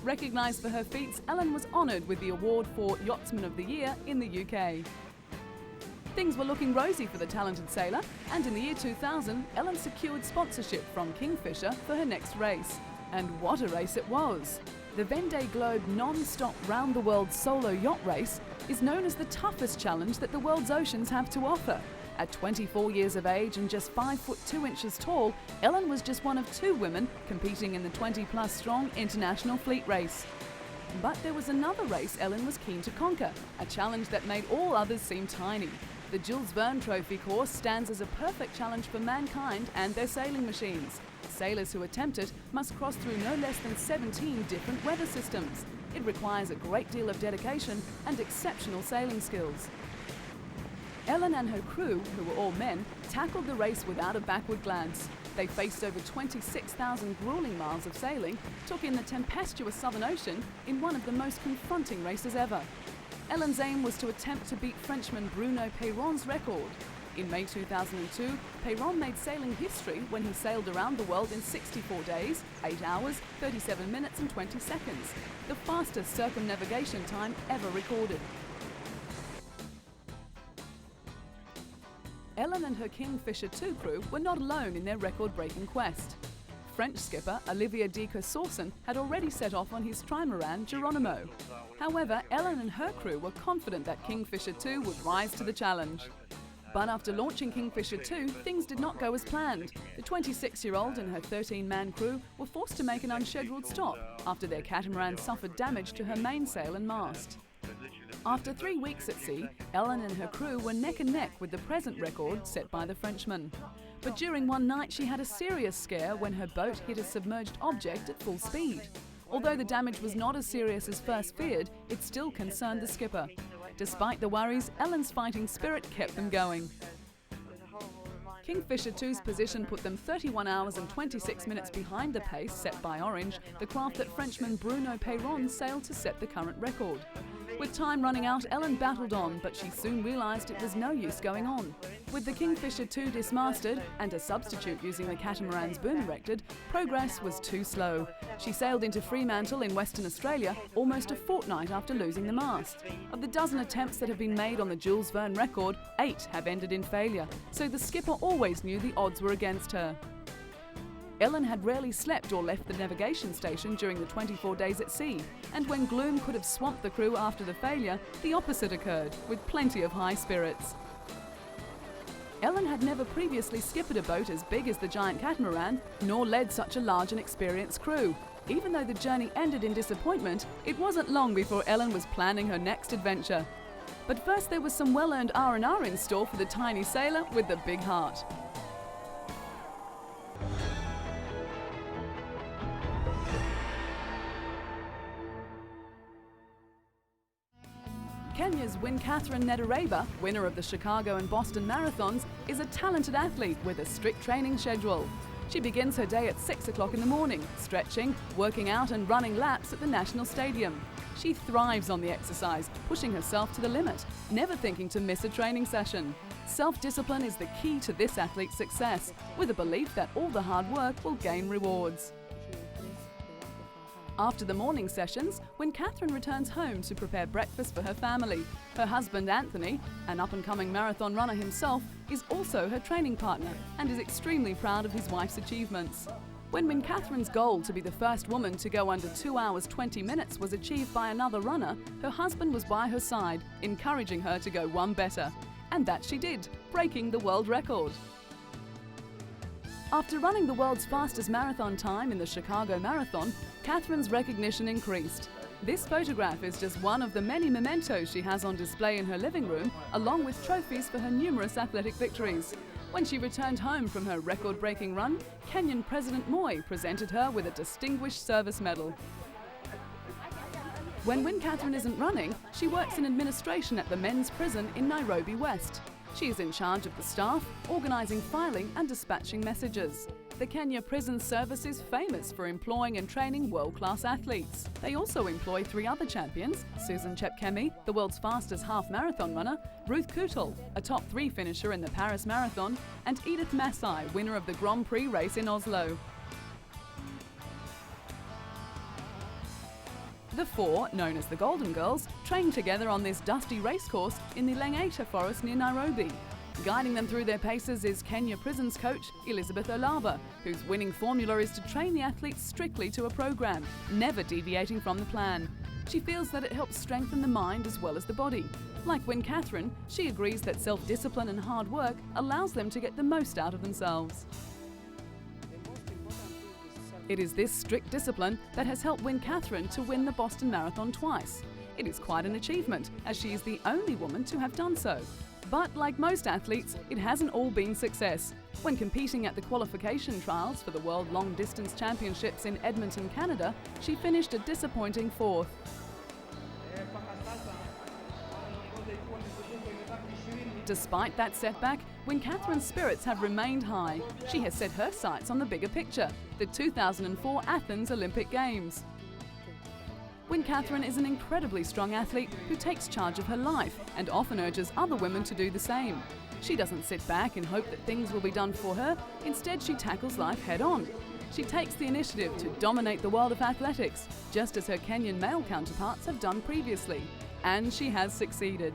Recognised for her feats, Ellen was honoured with the award for Yachtsman of the Year in the UK. Things were looking rosy for the talented sailor, and in the year 2000, Ellen secured sponsorship from Kingfisher for her next race. And what a race it was! The Vendée Globe non-stop round-the-world solo yacht race is known as the toughest challenge that the world's oceans have to offer. At 24 years of age and just 5 foot 2 inches tall, Ellen was just one of 2 women competing in the 20-plus strong international fleet race. But there was another race Ellen was keen to conquer, a challenge that made all others seem tiny. The Jules Verne Trophy course stands as a perfect challenge for mankind and their sailing machines. Sailors who attempt it must cross through no less than 17 different weather systems. It requires a great deal of dedication and exceptional sailing skills. Ellen and her crew, who were all men, tackled the race without a backward glance. They faced over 26,000 grueling miles of sailing, took in the tempestuous Southern Ocean in one of the most confronting races ever. Ellen's aim was to attempt to beat Frenchman Bruno Peyron's record. In May 2002, Peyron made sailing history when he sailed around the world in 64 days, 8 hours, 37 minutes and 20 seconds, the fastest circumnavigation time ever recorded. Ellen and her Kingfisher 2 crew were not alone in their record-breaking quest. French skipper Olivier de Coursorsen had already set off on his trimaran Geronimo. However, Ellen and her crew were confident that Kingfisher 2 would rise to the challenge. But after launching Kingfisher 2, things did not go as planned. The 26-year-old and her 13-man crew were forced to make an unscheduled stop after their catamaran suffered damage to her mainsail and mast. After 3 weeks at sea, Ellen and her crew were neck and neck with the present record set by the Frenchman. But during one night she had a serious scare when her boat hit a submerged object at full speed. Although the damage was not as serious as first feared, it still concerned the skipper. Despite the worries, Ellen's fighting spirit kept them going. Kingfisher 2's position put them 31 hours and 26 minutes behind the pace set by Orange, the craft that Frenchman Bruno Peyron sailed to set the current record. With time running out, Ellen battled on, but she soon realised it was no use going on. With the Kingfisher 2 dismasted and a substitute using the catamaran's boom erected, progress was too slow. She sailed into Fremantle in Western Australia almost a fortnight after losing the mast. Of the dozen attempts that have been made on the Jules Verne record, 8 have ended in failure, so the skipper always knew the odds were against her. Ellen had rarely slept or left the navigation station during the 24 days at sea, and when gloom could have swamped the crew after the failure, the opposite occurred, with plenty of high spirits. Ellen had never previously skippered a boat as big as the giant catamaran, nor led such a large and experienced crew. Even though the journey ended in disappointment, it wasn't long before Ellen was planning her next adventure. But first there was some well-earned R&R in store for the tiny sailor with the big heart. Kenya's Catherine Nedereba, winner of the Chicago and Boston marathons, is a talented athlete with a strict training schedule. She begins her day at 6 o'clock in the morning, stretching, working out and running laps at the National Stadium. She thrives on the exercise, pushing herself to the limit, never thinking to miss a training session. Self-discipline is the key to this athlete's success, with a belief that all the hard work will gain rewards. After the morning sessions, when Catherine returns home to prepare breakfast for her family, her husband Anthony, an up-and-coming marathon runner himself, is also her training partner and is extremely proud of his wife's achievements. When Catherine's goal to be the first woman to go under 2 hours 20 minutes was achieved by another runner, her husband was by her side, encouraging her to go one better. And that she did, breaking the world record. After running the world's fastest marathon time in the Chicago Marathon, Catherine's recognition increased. This photograph is just one of the many mementos she has on display in her living room, along with trophies for her numerous athletic victories. When she returned home from her record-breaking run, Kenyan President Moi presented her with a Distinguished Service Medal. When Catherine isn't running, she works in administration at the men's prison in Nairobi West. She is in charge of the staff, organising filing and dispatching messages. The Kenya Prison Service is famous for employing and training world-class athletes. They also employ 3 other champions, Susan Chepkemei, the world's fastest half-marathon runner, Ruth Kootal, a top 3 finisher in the Paris Marathon, and Edith Massai, winner of the Grand Prix race in Oslo. The four, known as the Golden Girls, train together on this dusty racecourse in the Langata Forest near Nairobi. Guiding them through their paces is Kenya Prisons coach Elizabeth Olaba, whose winning formula is to train the athletes strictly to a program, never deviating from the plan. She feels that it helps strengthen the mind as well as the body. Like Wynne Catherine, she agrees that self-discipline and hard work allows them to get the most out of themselves. It is this strict discipline that has helped Wynne Catherine to win the Boston Marathon twice. It is quite an achievement, as she is the only woman to have done so. But like most athletes, it hasn't all been success. When competing at the qualification trials for the World Long Distance Championships in Edmonton, Canada, she finished a disappointing fourth. Despite that setback, Wynne Catherine's spirits have remained high. She has set her sights on the bigger picture, the 2004 Athens Olympic Games. Wynne Catherine is an incredibly strong athlete who takes charge of her life and often urges other women to do the same. She doesn't sit back and hope that things will be done for her. Instead, she tackles life head-on. She takes the initiative to dominate the world of athletics, just as her Kenyan male counterparts have done previously. And she has succeeded.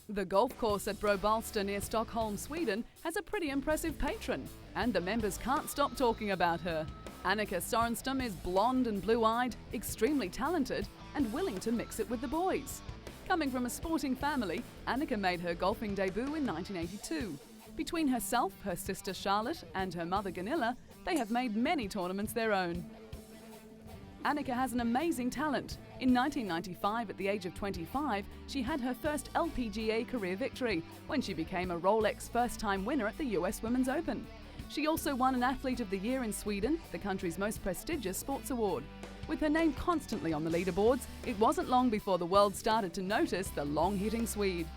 The golf course at Brobalsta near Stockholm, Sweden has a pretty impressive patron, and the members can't stop talking about her. Annika Sorenstam is blonde and blue-eyed, extremely talented, and willing to mix it with the boys. Coming from a sporting family, Annika made her golfing debut in 1982. Between herself, her sister Charlotte, and her mother Gunilla, they have made many tournaments their own. Annika has an amazing talent. In 1995, at the age of 25, she had her first LPGA career victory when she became a Rolex first-time winner at the US Women's Open. She also won an Athlete of the Year in Sweden, the country's most prestigious sports award. With her name constantly on the leaderboards, it wasn't long before the world started to notice the long-hitting Swede.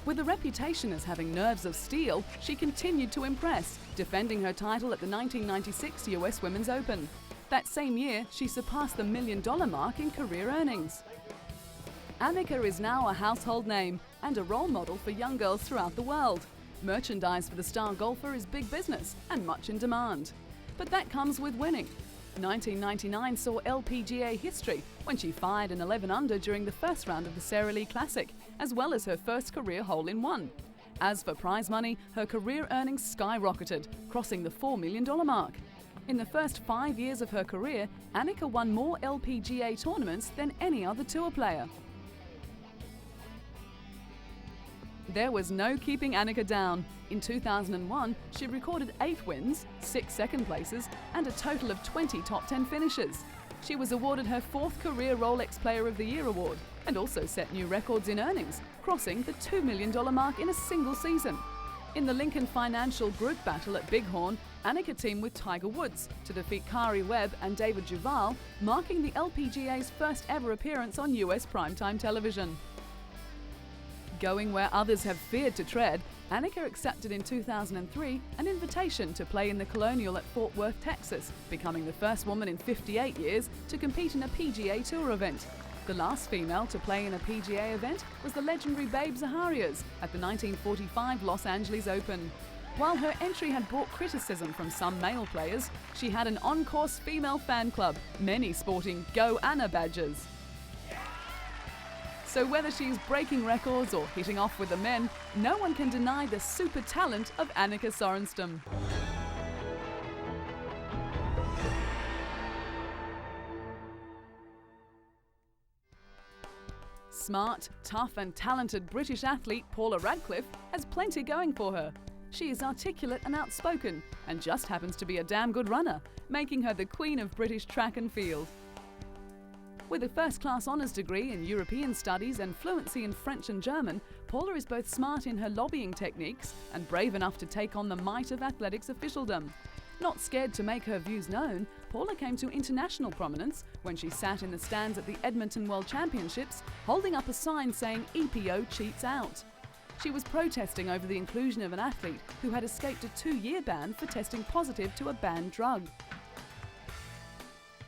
With a reputation as having nerves of steel, she continued to impress, defending her title at the 1996 US Women's Open. That same year, she surpassed the $1 million mark in career earnings. Annika is now a household name and a role model for young girls throughout the world. Merchandise for the star golfer is big business and much in demand. But that comes with winning. 1999 saw LPGA history when she fired an 11 under during the first round of the Sara Lee Classic, as well as her first career hole-in-one. As for prize money, her career earnings skyrocketed, crossing the $4 million mark. In the first 5 years of her career, Annika won more LPGA tournaments than any other tour player. There was no keeping Annika down. In 2001, she recorded 8 wins, 6 second places, and a total of 20 top 10 finishes. She was awarded her 4th career Rolex Player of the Year award and also set new records in earnings, crossing the $2 million mark in a single season. In the Lincoln Financial Group battle at Bighorn, Annika teamed with Tiger Woods to defeat Kari Webb and David Duval, marking the LPGA's first ever appearance on US primetime television. Going where others have feared to tread, Annika accepted in 2003 an invitation to play in the Colonial at Fort Worth, Texas, becoming the first woman in 58 years to compete in a PGA Tour event. The last female to play in a PGA event was the legendary Babe Zaharias at the 1945 Los Angeles Open. While her entry had brought criticism from some male players, she had an on-course female fan club, many sporting Go Anna badges. So whether she's breaking records or hitting off with the men, no one can deny the super talent of Annika Sorenstam. Smart, tough and talented British athlete Paula Radcliffe has plenty going for her. She is articulate and outspoken and just happens to be a damn good runner, making her the queen of British track and field. With a first-class honours degree in European studies and fluency in French and German, Paula is both smart in her lobbying techniques and brave enough to take on the might of athletics officialdom. Not scared to make her views known, Paula came to international prominence when she sat in the stands at the Edmonton World Championships, holding up a sign saying EPO cheats out. She was protesting over the inclusion of an athlete who had escaped a 2-year ban for testing positive to a banned drug.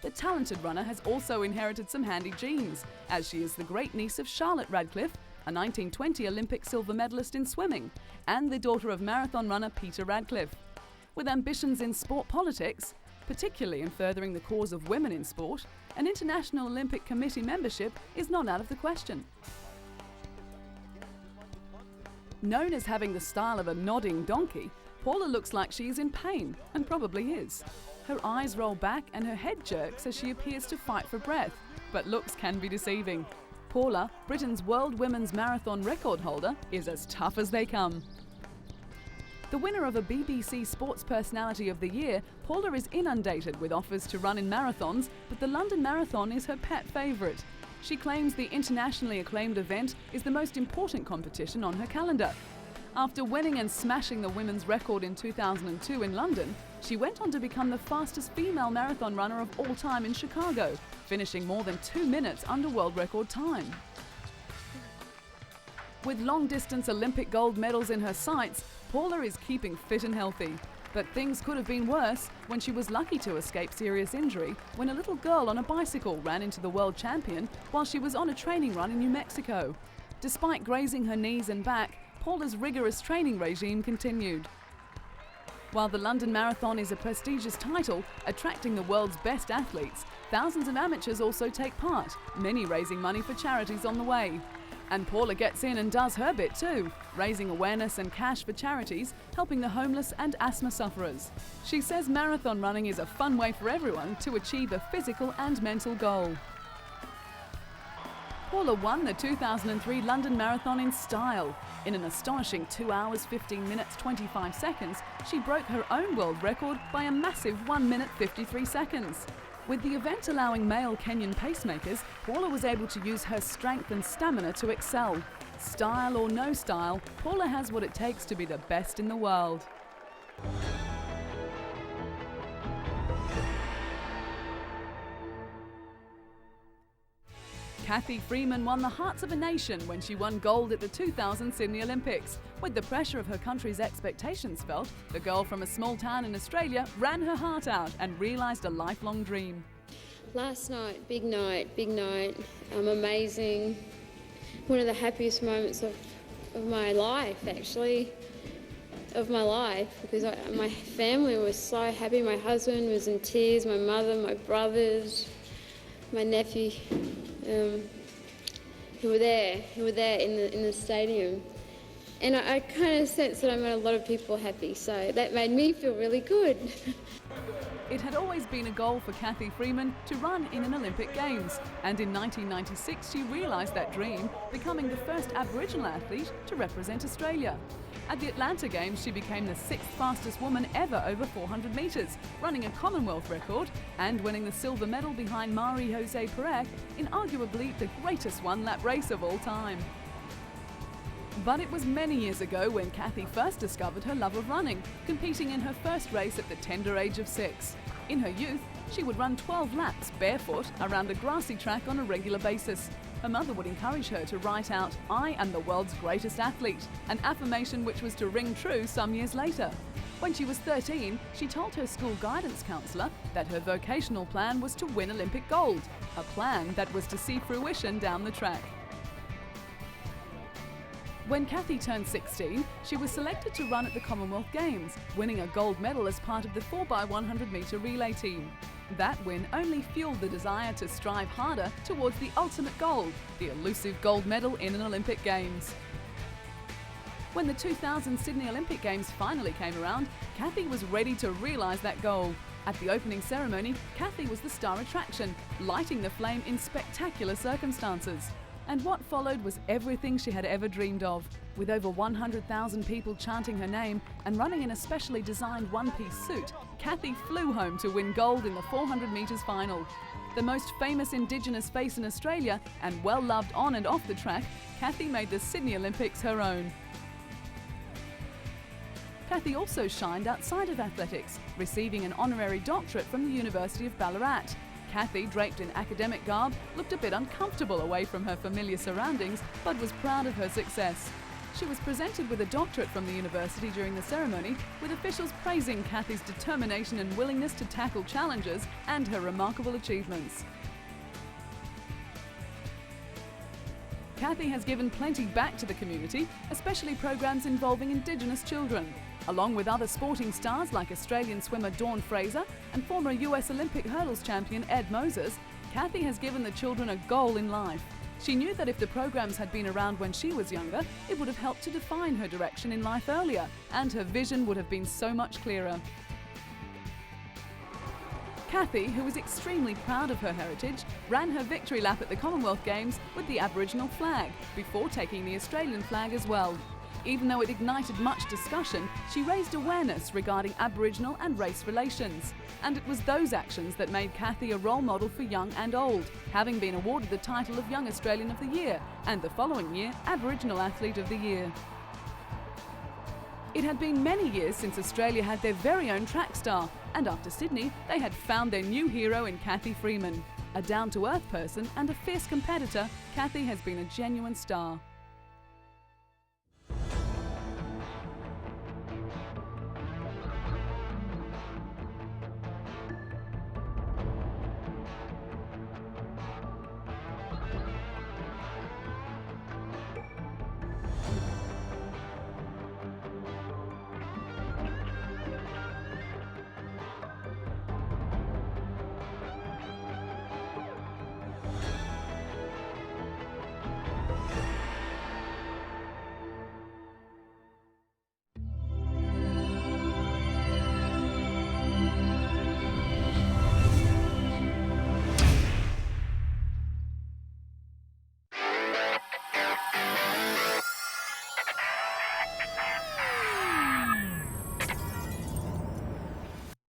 the talented runner has also inherited some handy genes, as she is the great-niece of Charlotte Radcliffe, a 1920 Olympic silver medalist in swimming, and the daughter of marathon runner Peter Radcliffe. With ambitions in sport politics, particularly in furthering the cause of women in sport, an International Olympic Committee membership is not out of the question. Known as having the style of a nodding donkey, Paula looks like she is in pain, and probably is. Her eyes roll back and her head jerks as she appears to fight for breath, but looks can be deceiving. Paula, Britain's World Women's Marathon record holder, is as tough as they come. The winner of a BBC Sports Personality of the Year, Paula is inundated with offers to run in marathons, but the London Marathon is her pet favourite. She claims the internationally acclaimed event is the most important competition on her calendar. After winning and smashing the women's record in 2002 in London, she went on to become the fastest female marathon runner of all time in Chicago, finishing more than 2 minutes under world record time. With long-distance Olympic gold medals in her sights, Paula is keeping fit and healthy. But things could have been worse when she was lucky to escape serious injury when a little girl on a bicycle ran into the world champion while she was on a training run in New Mexico. Despite grazing her knees and back, Paula's rigorous training regime continued. While the London Marathon is a prestigious title, attracting the world's best athletes, thousands of amateurs also take part, many raising money for charities on the way. And Paula gets in and does her bit too, raising awareness and cash for charities, helping the homeless and asthma sufferers. She says marathon running is a fun way for everyone to achieve a physical and mental goal. Paula won the 2003 London Marathon in style. In an astonishing 2 hours, 15 minutes, 25 seconds, she broke her own world record by a massive 1 minute 53 seconds. With the event allowing male Kenyan pacemakers, Paula was able to use her strength and stamina to excel. Style or no style, Paula has what it takes to be the best in the world. Cathy Freeman won the hearts of a nation when she won gold at the 2000 Sydney Olympics. With the pressure of her country's expectations felt, the girl from a small town in Australia ran her heart out and realised a lifelong dream. Last night, big night, amazing. One of the happiest moments of my life, actually, because my family was so happy. My husband was in tears, my mother, my brothers, my nephew. Who were there in the stadium, and I kind of sensed that I made a lot of people happy, so that made me feel really good. It had always been a goal for Cathy Freeman to run in an Olympic Games, and in 1996 she realised that dream, becoming the first Aboriginal athlete to represent Australia. At the Atlanta Games, she became the 6th fastest woman ever over 400 metres, running a Commonwealth record and winning the silver medal behind Marie-José Pérez in arguably the greatest one-lap race of all time. But it was many years ago when Cathy first discovered her love of running, competing in her first race at the tender age of 6. In her youth, she would run 12 laps barefoot around a grassy track on a regular basis. Her mother would encourage her to write out, "I am the world's greatest athlete," an affirmation which was to ring true some years later. When she was 13, she told her school guidance counsellor that her vocational plan was to win Olympic gold, a plan that was to see fruition down the track. When Cathy turned 16, she was selected to run at the Commonwealth Games, winning a gold medal as part of the 4x100 metre relay team. That win only fueled the desire to strive harder towards the ultimate goal, the elusive gold medal in an Olympic Games. When the 2000 Sydney Olympic Games finally came around, Cathy was ready to realise that goal. At the opening ceremony, Cathy was the star attraction, lighting the flame in spectacular circumstances. And what followed was everything she had ever dreamed of. With over 100,000 people chanting her name and running in a specially designed one-piece suit, Cathy flew home to win gold in the 400 metres final. The most famous Indigenous face in Australia and well-loved on and off the track, Cathy made the Sydney Olympics her own. Cathy also shined outside of athletics, receiving an honorary doctorate from the University of Ballarat. Cathy, draped in academic garb, looked a bit uncomfortable away from her familiar surroundings, but was proud of her success. She was presented with a doctorate from the university during the ceremony, with officials praising Kathy's determination and willingness to tackle challenges and her remarkable achievements. Kathy has given plenty back to the community, especially programs involving Indigenous children. Along with other sporting stars like Australian swimmer Dawn Fraser and former US Olympic hurdles champion Ed Moses, Kathy has given the children a goal in life. She knew that if the programs had been around when she was younger, it would have helped to define her direction in life earlier, and her vision would have been so much clearer. Kathy, who was extremely proud of her heritage, ran her victory lap at the Commonwealth Games with the Aboriginal flag, before taking the Australian flag as well. Even though it ignited much discussion, she raised awareness regarding Aboriginal and race relations. And it was those actions that made Kathy a role model for young and old, having been awarded the title of Young Australian of the Year and the following year Aboriginal Athlete of the Year. It had been many years since Australia had their very own track star, and after Sydney, they had found their new hero in Kathy Freeman. A down-to-earth person and a fierce competitor, Kathy has been a genuine star.